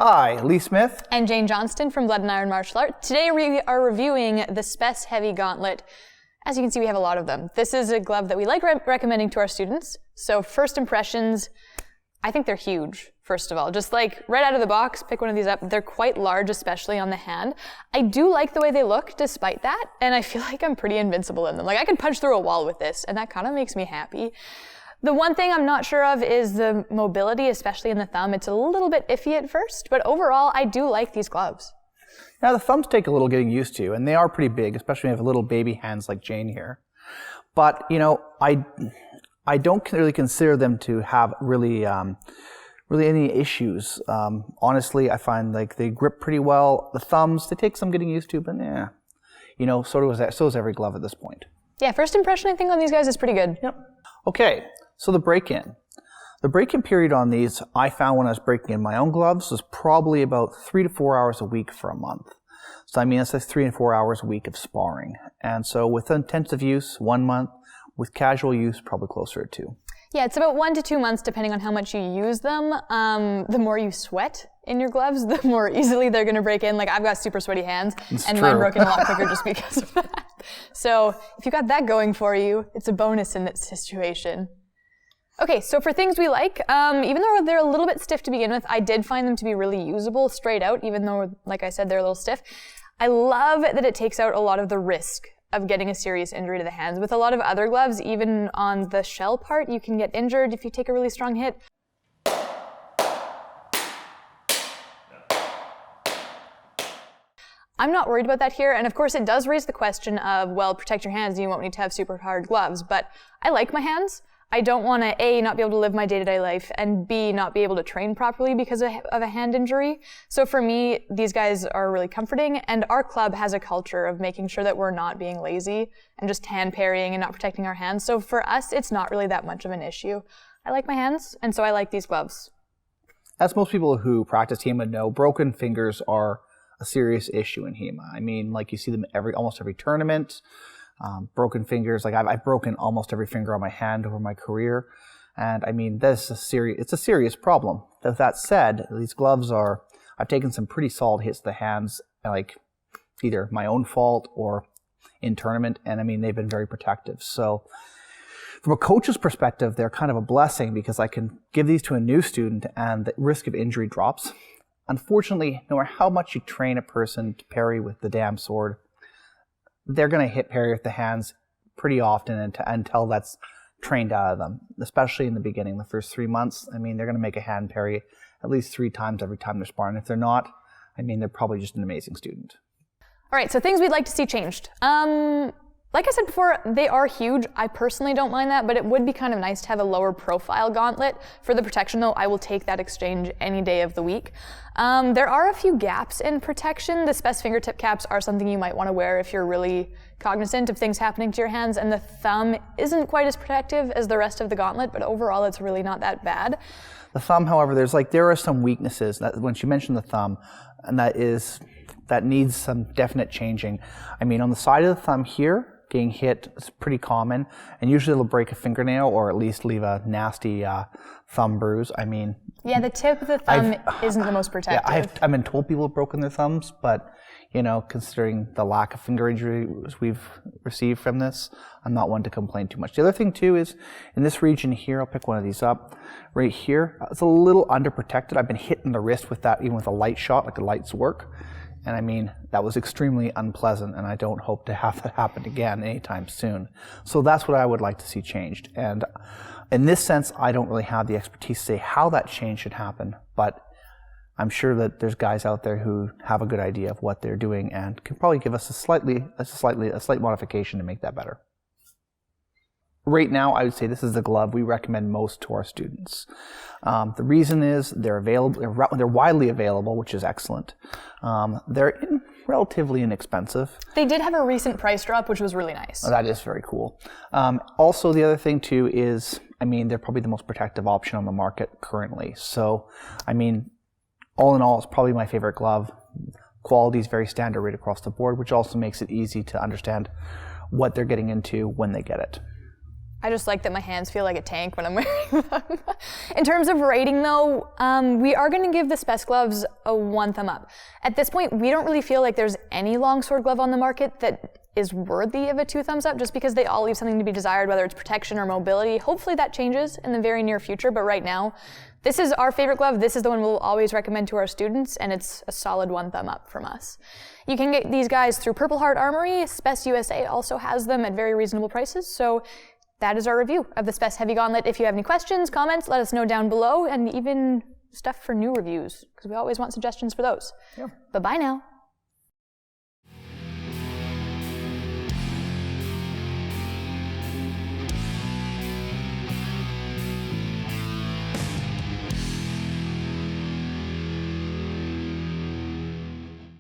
Hi, Lee Smith. And Jane Johnston from Blood and Iron Martial Art. Today we are reviewing the Spes Heavy Gauntlet. As you can see, we have a lot of them. This is a glove that we like recommending to our students. So first impressions, I think they're huge, first of all. Just like right out of the box, pick one of these up. They're quite large, especially on the hand. I do like the way they look despite that, and I feel like I'm pretty invincible in them. Like I can punch through a wall with this, and that kind of makes me happy. The one thing I'm not sure of is the mobility, especially in the thumb. It's a little bit iffy at first, but overall, I do like these gloves. Now, the thumbs take a little getting used to, and they are pretty big, especially when you have little baby hands like Jane here. But, you know, I don't really consider them to have really any issues. Honestly, I find like they grip pretty well. The thumbs, they take some getting used to, but yeah, you know, so is every glove at this point. Yeah, first impression I think on these guys is pretty good. Yep. Okay, so the break-in. The break-in period on these, I found when I was breaking in my own gloves, was probably about 3 to 4 hours a week for a month. So I mean, that's like 3 and 4 hours a week of sparring. And so with intensive use, 1 month. With casual use, probably closer to 2. Yeah, it's about 1 to 2 months depending on how much you use them. The more you sweat in your gloves, the more easily they're going to break in. Like I've got super sweaty hands, and mine broke in a lot quicker just because of that. So if you got that going for you, it's a bonus in this situation. Okay, so for things we like, even though they're a little bit stiff to begin with, I did find them to be really usable straight out, even though, like I said, they're a little stiff. I love that it takes out a lot of the risk of getting a serious injury to the hands. With a lot of other gloves, even on the shell part, you can get injured if you take a really strong hit. I'm not worried about that here, and of course it does raise the question of, well, protect your hands, you won't need to have super hard gloves, but I like my hands. I don't want to, A, not be able to live my day-to-day life, and B, not be able to train properly because of a hand injury. So for me, these guys are really comforting, and our club has a culture of making sure that we're not being lazy and just hand parrying and not protecting our hands. So for us, it's not really that much of an issue. I like my hands, and so I like these gloves. As most people who practice HEMA know, broken fingers are a serious issue in HEMA. I mean, like you see them almost every tournament. Broken fingers, like I've broken almost every finger on my hand over my career. And I mean, it's a serious problem. With that said, these gloves I've taken some pretty solid hits to the hands, like either my own fault or in tournament. And I mean, they've been very protective. So from a coach's perspective, they're kind of a blessing because I can give these to a new student and the risk of injury drops. Unfortunately, no matter how much you train a person to parry with the damn sword, they're going to hit parry with the hands pretty often until that's trained out of them, especially in the beginning, the first 3 months. I mean, they're going to make a hand parry at least 3 times every time they're sparring. If they're not, I mean, they're probably just an amazing student. All right, so things we'd like to see changed. Like I said before, they are huge. I personally don't mind that, but it would be kind of nice to have a lower profile gauntlet. For the protection though, I will take that exchange any day of the week. There are a few gaps in protection. The Spes fingertip caps are something you might want to wear if you're really cognizant of things happening to your hands, and the thumb isn't quite as protective as the rest of the gauntlet, but overall it's really not that bad. The thumb, however, there are some weaknesses. That when she mentioned the thumb, and that needs some definite changing. I mean, on the side of the thumb here, getting hit is pretty common, and usually it'll break a fingernail or at least leave a nasty thumb bruise. I mean, yeah, the tip of the thumb isn't the most protective. Yeah, I've been told people have broken their thumbs, but you know, considering the lack of finger injuries we've received from this, I'm not one to complain too much. The other thing too is in this region here, I'll pick one of these up right here. It's a little underprotected. I've been hit in the wrist with that, even with a light shot, like the lights work. And I mean, that was extremely unpleasant, and I don't hope to have that happen again anytime soon. So that's what I would like to see changed. And in this sense, I don't really have the expertise to say how that change should happen, but I'm sure that there's guys out there who have a good idea of what they're doing and can probably give us a slight modification to make that better. Right now, I would say this is the glove we recommend most to our students. The reason is they're widely available, which is excellent. They're relatively inexpensive. They did have a recent price drop, which was really nice. That is very cool. Also, the other thing too is, I mean, they're probably the most protective option on the market currently. So, I mean, all in all, it's probably my favorite glove. Quality is very standard right across the board, which also makes it easy to understand what they're getting into when they get it. I just like that my hands feel like a tank when I'm wearing them. In terms of rating though, we are going to give the Spes gloves a 1 thumb up. At this point, we don't really feel like there's any longsword glove on the market that is worthy of a 2 thumbs up, just because they all leave something to be desired, whether it's protection or mobility. Hopefully that changes in the very near future, but right now, this is our favorite glove. This is the one we'll always recommend to our students, and it's a solid 1 thumb up from us. You can get these guys through Purple Heart Armory. Spes USA also has them at very reasonable prices, so that is our review of the Spes Heavy Gauntlet. If you have any questions, comments, let us know down below, and even stuff for new reviews, because we always want suggestions for those. Yeah. But bye now.